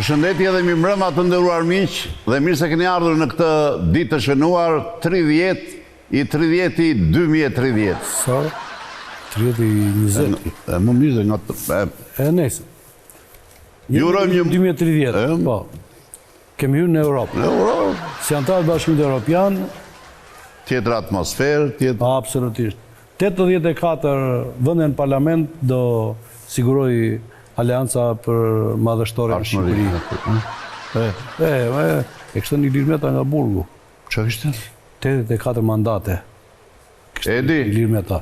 Përshëndetje dhe mirëmbrëma të nderuar miq, dhe mirë se keni ardhur në këtë ditë të shënuar 30 i 2030. Sa? 30-20. Më mirë nga Nesër. Ju urojmë një 2030. Po. Kemi hyrë në Europë. Në Europë, Si antar të Bashkimit Evropian, tjetër atmosferë, tjetër absolutisht. 84 vende në parlament do siguroj Aleanca për madhështore në Shqipëri. E kështë një Lirmeta nga Burgu. Ç'a kishte? 84 mandate. Edi, Lirmeta.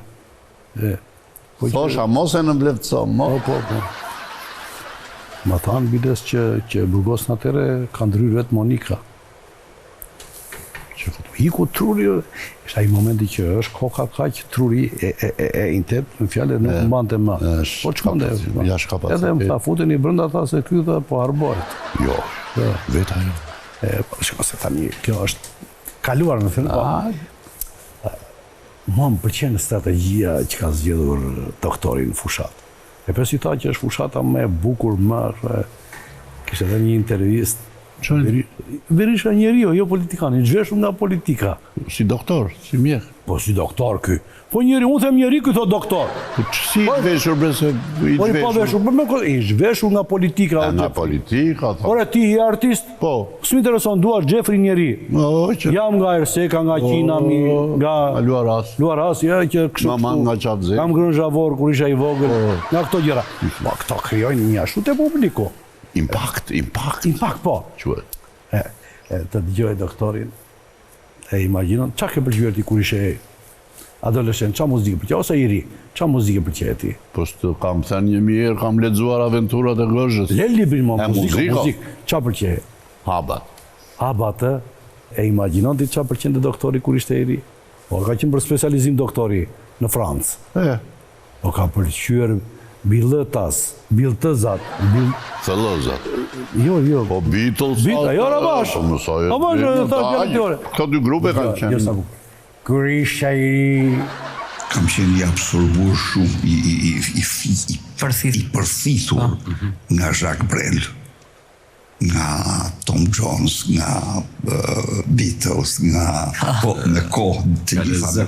thosha mos e në mbledhso, Po. Ma thanë bides që Burgos në atere ka ndryrë vetë Monika. Që hiku truri, ishte ai momenti që është koka kaq truri e intet, në fjalë nuk mbante më. Po çkonde. Jashtë kapacitet. Edhe më tha futeni brenda tha se ky tha po harbohet. Jo, vetë ajo. Shko se tani kjo është kaluar në fillim. Mua më pëlqen strategjia që ka zgjedhur doktori në fushat. E pesi tha që është fushata më e bukur, kishte edhe një intervistë. Berisha njeriu, jo politikani, zhveshur nga politika. Si doktor, si mjek. Po si doktor ky. Po njeri, unë them njeri ky thot doktor. Si i zhveshur bese i Po i pa veshur, i zhveshur nga politika. Nga politika, thonë. Ore ti je artist? Po. S'm intereson, duash Xhefri njeri. Jam nga Erseka, nga Qina, nga Luaras, ja që kështu. Mama nga Çavzi. Kam ngrënë Zhavor kur isha i vogël. Nga këto gjëra. Po këto krijojnë një ashtu te publiku. Impact, po. Quhet. Të dëgjoj doktorin, e imagjinon, qa ke pëlqyer ti kur ishe adoleshent, qa muzikë pëlqej, ose i ri, qa muzikë pëlqej ti? Po s'të kam thënë një mirë, kam lexuar aventurat e Gozhës. Le librin mo, muzikë, qa pëlqej? Habat, e imagjinon ti qa pëlqen të doktori kur ishte i ri? Po ka qenë për specializim doktori në Francë. Po ka pëlqyer Billëtas, Billtëzat, Thellozat. Jo. Po Beatles. Jo, Rabash. Këto dy grupe kanë qenë. Kur isha i ri, kam qenë i absorbuar shumë, i përthitur nga Jacques Brel, nga Tom Jones, nga Beatles, nga me kohë të gjitha.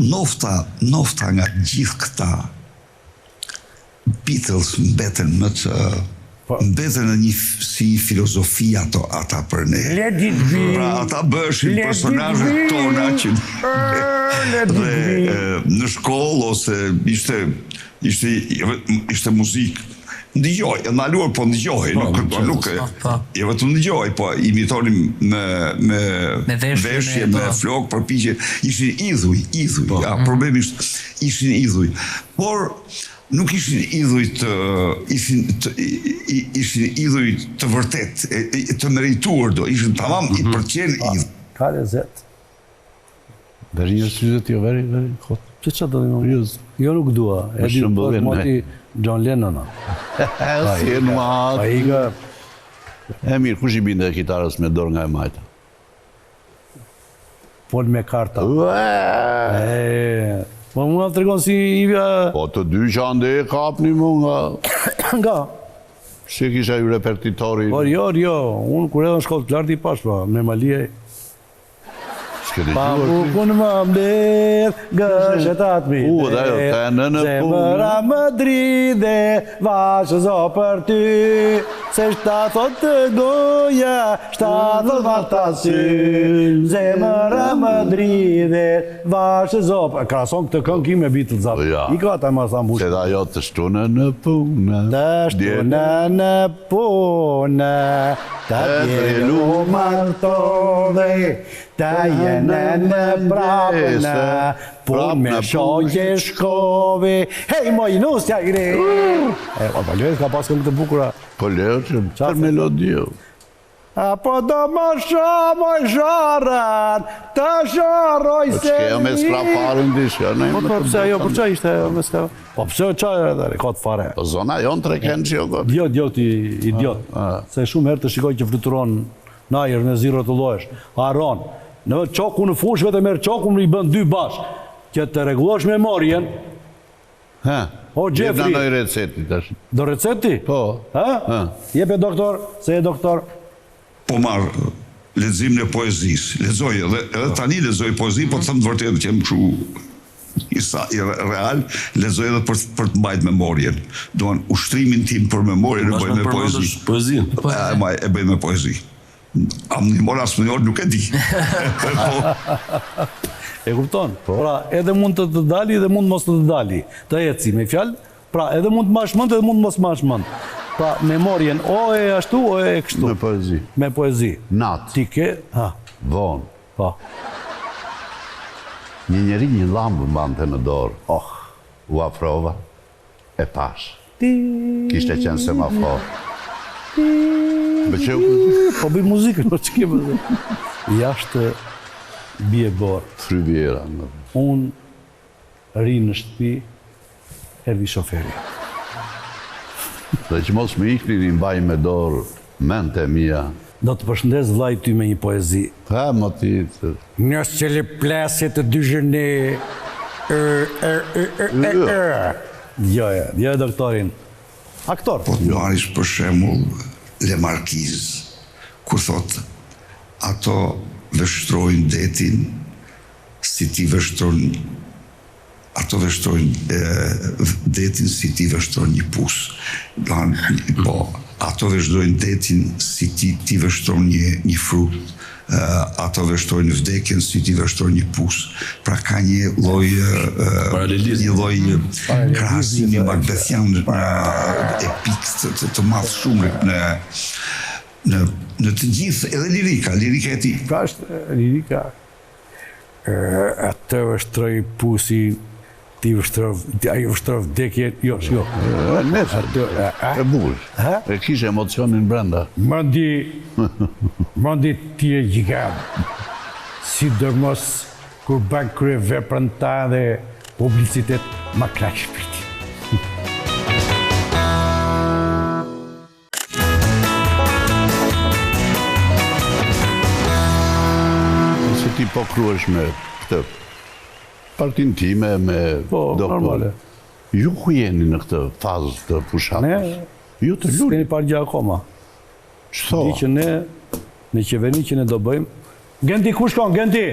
Nofta nga gjithë këta Beatles mbeten më të mbeten në një si filozofia ata për ne. Pra ata bëshin personazhet tona që dhe në shkollë ose ishte muzikë. Ndigjoj, e naluar po ndigjoj, nuk e vetëm ndigjoj, po imitonim me veshje, me flok, përpiqje, ishin idhuj, problemi ishin idhuj. Por nuk ishin idhuj të vërtet, të merituar do, ishin tamam i përqen idhuj. Ka lezet. Veri një syzet jo, veri hot. Që do të një? Jo nuk dua. E di për moti John Lennon. Si e në matë. Pa i ka... E mirë, kush i binde kitarës me dorë nga e majta? Paul McCartney. Po më nga të regon si Ivja... Po të dy që ande e kapni mu nga... Nga? Si kisha ju repertitori... Po jo, unë kur edhe në shkollë të lartë i pash, pa, me Malie... Pa bukun më mbledh, gëshetat mi zemëra më dride, vashëzo për ty, se shtathot të goja, shtathot vartasy, zemëra më dride, vashëzo për... Krason këtë këngë ki me Beatles, i ka ta ma thambush. Se da jo të shtunë në punë, të shtunë në punë, të djelu martove, ta jene në prapëna, po me shoqe shkove. Hej, moj, nusja i re! Po Lërët ka pas këngë të bukura. Po Lërët që për melodio. Apo do më shomoj zharën, të zharoj se një... Po që me skraparin dishë, ne? Po përse jo, për që ishte me skraparin? Po përse që e rekot fare? Po zona jonë të reken që jo këtë. Idiot. Se shumë herë të shikoj që fluturon në ajer në ziro të lojesh. Aron. Në qoku në fush, vetë merë qoku më i bënd dy bashkë, që të regulosh memorien, O, Gjefri. Jep në nëj receti tash. Do receti? Po. Jepe doktor, se e doktor. Po marë leximin e poezisë. Lexoj edhe tani lexoj poezi, po të them të vërtetë që jam kështu i real, lexoj edhe për të mbajtur memorien. Doan ushtrimin tim për memorien e bëj me poezi. Poezinë. E bëj me poezi. Am një mora së mënyor, nuk e di. E kupton? Pra, edhe mund të të dali, edhe mund mos të të dali. Të eci, me fjalë, pra, edhe mund të mash mend, edhe mund mos mash mend. Pra, memorien, o e ashtu, o e kështu. Me poezi. Me poezi. Natë. Ti ke, Vonë. Po. Një njeri një lambë mbante në dorë. U afrova, e pash. Kishte qenë semafor. Po bëj muzikën, po që ke bëzë? Jashtë bje borë. Fryvjera. Unë ri në shtëpi, erdi shoferi. Dhe që mos më ikni një mbaj me dorë, mente mia. Do të përshëndes vllai ty me një poezi. Ha, më ti... Njës që le plesit të dy zhëni... Jo, doktorin. Aktor. Po të marrish për shembull Le Marquise, kur thot, ato vështrojnë detin, si ti vështrojnë, ato vështrojnë detin si ti vështrojnë një pus. Po, ato vështrojnë detin si ti vështrojnë një frut, ato vështrojnë vdekjen si ti vështrojnë një pus. Pra ka një lloj krahasimi macbethian epik të madh shumë në të gjithë, edhe lirika e tij. Ka është lirika. Atë vështroj pusi, ti ai vështroj vdekje, jo. E bukur. E kishe emocionin brenda. Mandi ti e gjigam. Sidomos kur bën krye veprën ta dhe publicitet ma klaq shpirti. Ti po kruesh me këtë partin time, me doktor. Ju ku jeni në këtë fazë të pushatës? Ju të lulli. S'keni parë gjë akoma. Qëto? Di që ne, me qeverin që ne do bëjmë. Genti, ku shkon, Genti?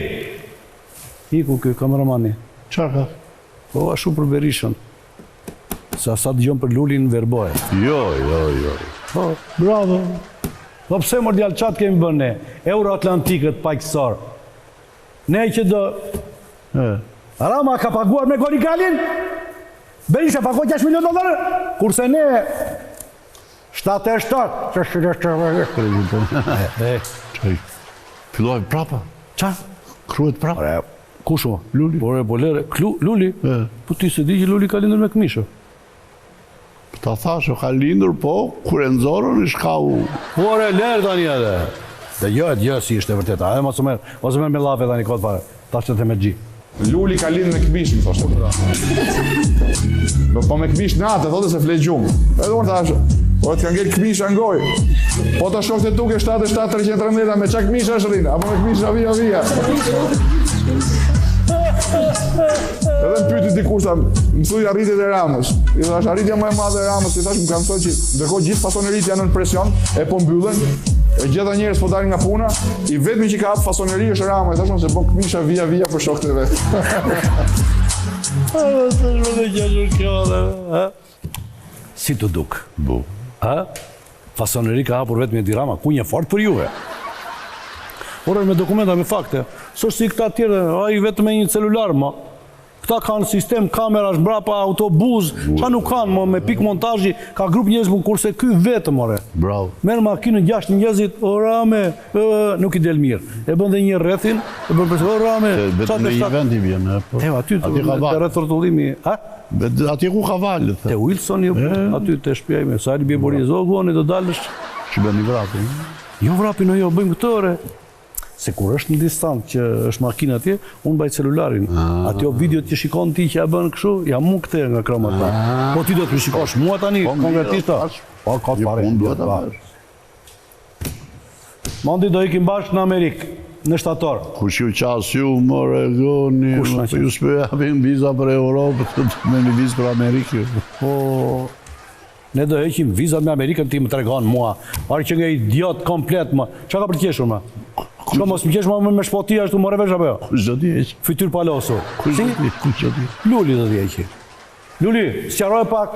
Iku kë kameramani. Qarë ka? Po, ashtu për Berishën. Sa dëgjon për lullin verboje. Jo. Po, bravo. Po pse mor djalë qatë kemi bërë ne? Euroatlantikët paqësor. Ne që do... Rama ka paguar me Gorikalin? Berisha pagoj $6 milion? Kurse ne... 77. Filloj prapa. Qa? Kruhet prapa. Kusho? Luli. Po lere, Luli? Po ti se di që Luli ka lindur me këmishë. Ta thashe, ka lindur, po, kur e nëzorën i shkau. Po lere tani edhe. Dhe jo, si ishte vërteta. Edhe mos më me lafe tani kodë pare. Ta shtë të me gji. Luli ka lindur me këmishë, më thoshtë. Po me këmishë natë, thote se fle gjumë. Edhe unë thashë, po të kanë ngellë këmishë angoj. Po të shokë të tuke 77-313, me qa këmishë është rinë, apo me këmishë avia. Edhe më pyti dikush, më thuj arritjet e Ramës. I thash, arritja më e madhe e Ramës, i thash, më kam thoj që ndërkohë gjithë fasonerit janë në presion, e po mbyllen, e gjitha njerëz po dalin nga puna, i vetmi që ka hapë fasoneri është Rama, i thashmë se po këmisha via për shokët e vetë. Si të duk? Bu. Fasoneri ka hapur vetëm e Rama, ku një fort për juve. Por me dokumenta, me fakte. Së si këta tjere, a i vetëm e një celular, ma. Këta kanë sistem, kamera, shbrapa, autobus, qa nuk kanë, me pik montazhi, ka grup njëzë, kurse ky vetëm, more. Bravo. Merë makinën 6 njëzit, o Rame, nuk i del mirë. E bën dhe një rrethin, e bën përse, o Rame, Vetëm në një vend i vjen, po. Aty të rrethortullimi, Ati ku ka valë, Te Wilson, aty të shpia ime, sa e bje bori e zoguani, do dalësh. Që bën një vrapin. Jo vrapin, jo, bëjmë këtore. Se kur është në distancë që është makina atje, unë baj celularin. Atjo videot që shikon ti që ja bënë këshu, ja mu këte nga kromat ta. Po ti do të shikosh mua tani, konkretista. Po, ka të pare. Mandi do ikim bashkë në Amerikë. në shtator. Kush ju qas ju, more, goni, ju s'pe japin viza për Europë, me një vizë për Amerikë. Po, ne do heqim vizat me Amerikën, ti më tregon mua. Pari që nga idiot komplet, më. Qa ka për të qeshur, më? Shko mos më qeshur me shpoti ashtu më revesh apo jo? Kush do t'i heq? Fytyr palosu. Kush do t'i? Luli do t'i heqi. Luli, sqaroj pak.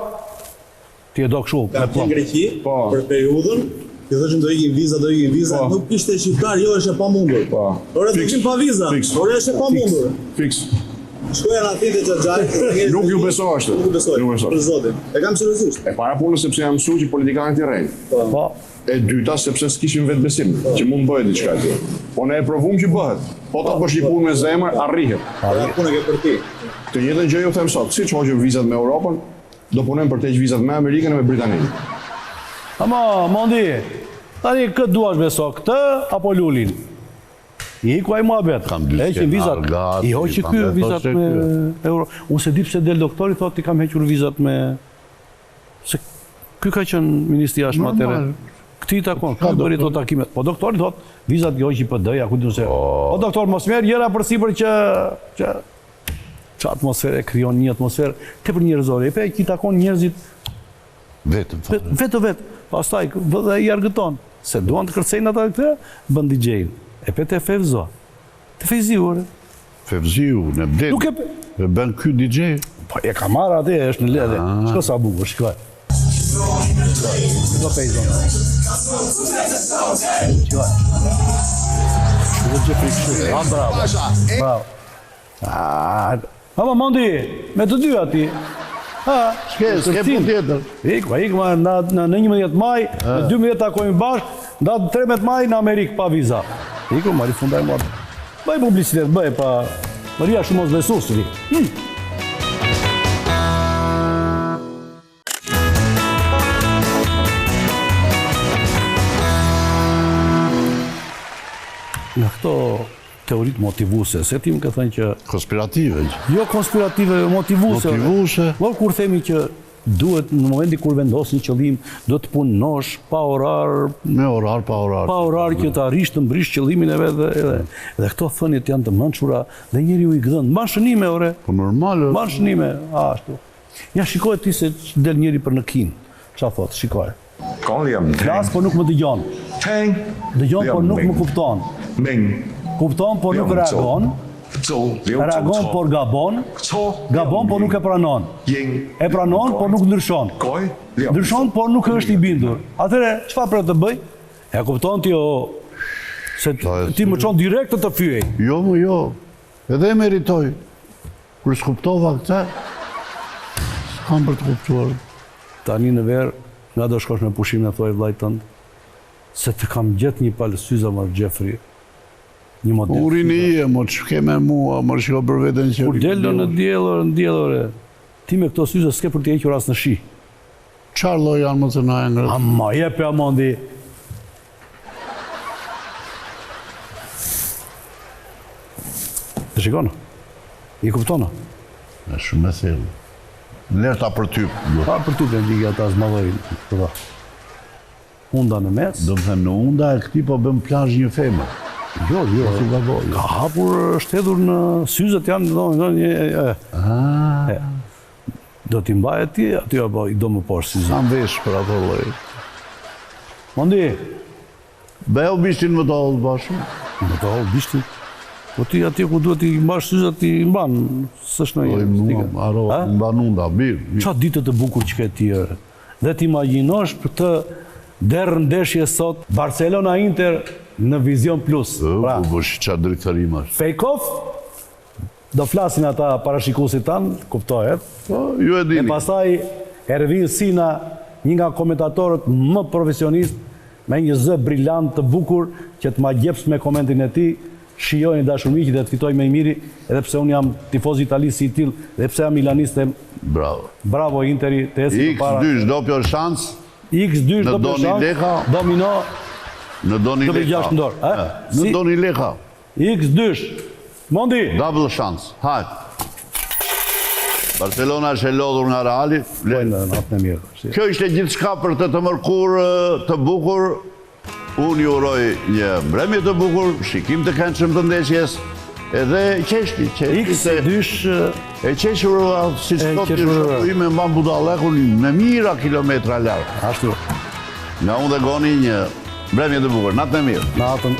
Ti e do kështu. Ka në Greqi, për periudhën, ti thëshim do ikim viza, nuk ishte shqiptar, jo është e pamundur. Ore të ikim pa viza, ore është e pamundur. Fiks. Shkoja në Athinte Xhaxhaj. Nuk ju beso ashtu. Nuk ju besoj, për zotin. E kam seriozisht. E para punës sepse jam mësuar që politikanët i rejnë. Po. E dyta sepse s'kishim vetë besim që mund bëhet diçka aty. Po ne e provum që bëhet. Po ta bësh një punë me zemër, arrihet. Ja punë ke për ti. Të njëjtën gjë ju them sot, siç hoqëm vizat me Europën, do punojmë për të heqë vizat me Amerikën e me Britaninë. Ama, Mondi, tani këtë duash beso, këtë apo Lulin? I ku ai muhabet. Heqin vizat. I hoqi ky vizat me euro. Unë se di pse del doktori thotë i kam hequr vizat me se ky ka qenë ministri i jashtëm atëre. Këti takon, ka bëri to takimet. Po doktori thotë vizat i hoqi PD-ja, ku diun se. Po doktor mos merr gjëra përsipër që atmosferë krijon një atmosferë tepër njerëzore. E ki takon njerëzit vetë. Pastaj vë i argëton se duan të kërcejnë ata këtë, bën DJ-n. E pe te fevzo. Te fevziu, ore. Fevziu, në bdet. Nuk e bën ky DJ. Po e ka marrë atë, është në ledhe. Shko sa bukur, shkoj. Do fejzo. Shkoj. Do që frikë. Bravo. Ama Mondi, me të dy ati. S'ke pun tjetër. Ikma në 11 maj, në 12 takojmë bashkë, në 13 maj në Amerikë pa viza. Ikma, mari fundaj mua. Bëj publicitet, bëj pa... Maria shumë mos besu, sëri. Nga këto teoritë motivuse, se ti më ka thënë që... Konspirative. Jo konspirative, motivuse. Kur themi që duhet në momenti kur vendos një qëllim, do të punosh pa orar... Me orar, pa orar. Pa orar që të arish të mbrish qëllimin e vetë dhe këto thënjet janë të mëndshura dhe njeri u i gëdhën. Ma shënime, ore. Po normal. Ma shënime, ashtu. Ja shikoj ti se del njeri për në kin. Qa thot, shikoj. Flas, por nuk më dëgjon. Dëgjon, por nuk më kupton. Kupton, por nuk reagon. Reagon, por gabon. Gabon, por nuk e pranon. E pranon, por nuk ndryshon. Ndryshon, por nuk është i bindur. Atëre, çfarë për të bëj? E kupton ti o... Se ti më qonë direkt të fyej. Jo, jo. Edhe e meritoj. Kur s'kuptova këta, s'kam për të kuptuar. Tani në verë, nga do shkosh me pushim në thoi vlajtë tëndë, se të kam gjetë një palë syza marë Gjefri. Urin i e, më që ke me mua, më shko për vetën që... Kur delë në djelore, ti me këto syza s'ke për t'i equr asë në shi. Qarlo janë më të na e ngrët? Ama, jepe Amondi. Të shikonë? I kuptonë? E shumë e thellë. Lerta për ty. Pa për ty të në gjigja ta zmadojnë. Unda në mes. Do më thënë, në unda e këti po bëm plazh një femër. Jo. Ka hapur shtedhur në syzët janë, do t'i mbaje ti, aty apo i do më poshtë syzët. Sa më vesh për ato loj. Mondi? Beho bishtin më të hollë bashkë. Më të hollë bishtin? Po ti aty ku duhet t'i mbash syzët t'i mbanë, s'është në jetë. Mban unda, mirë. Qa ditët të bukur që ke ti, dhe t'imagjinosh për të derë ndeshje sot, Barcelona-Inter, në Vision Plus. Pra, u bësh qa drejtërimash. Fejkov, do flasin ata parashikusit tanë, kuptohet. Ju e dini. E pasaj, Ervin Sina, një nga komentatorët më profesionist, me një zë brillant të bukur, që të ma gjeps me komentin e ti, shijojnë dashurmiqi dhe të fitoj me i miri, edhe pse unë jam tifoz italisë si til, dhe pse jam milaniste. Bravo. Bravo Interi, të esi të para. X2 do pjo shans. X2 do pjo shans. Domino. Në doni leka. Në doni leka. X2. Mondi. Double chance. Hajt. Barcelona është e lodhur nga Reali. Kjo ishte gjithë shka për të mërkur, të bukur. Unë ju uroj një mbrëmje të bukur, shikim të këndshëm të ndeshjes, edhe qeshti. E qeshur, si që thotë të shëpëri me mban Budallekun me mira kilometra larkë. Ashtu. Nga unë dhe Goni një mbrëmje të bukur. Natën e mirë. Natën.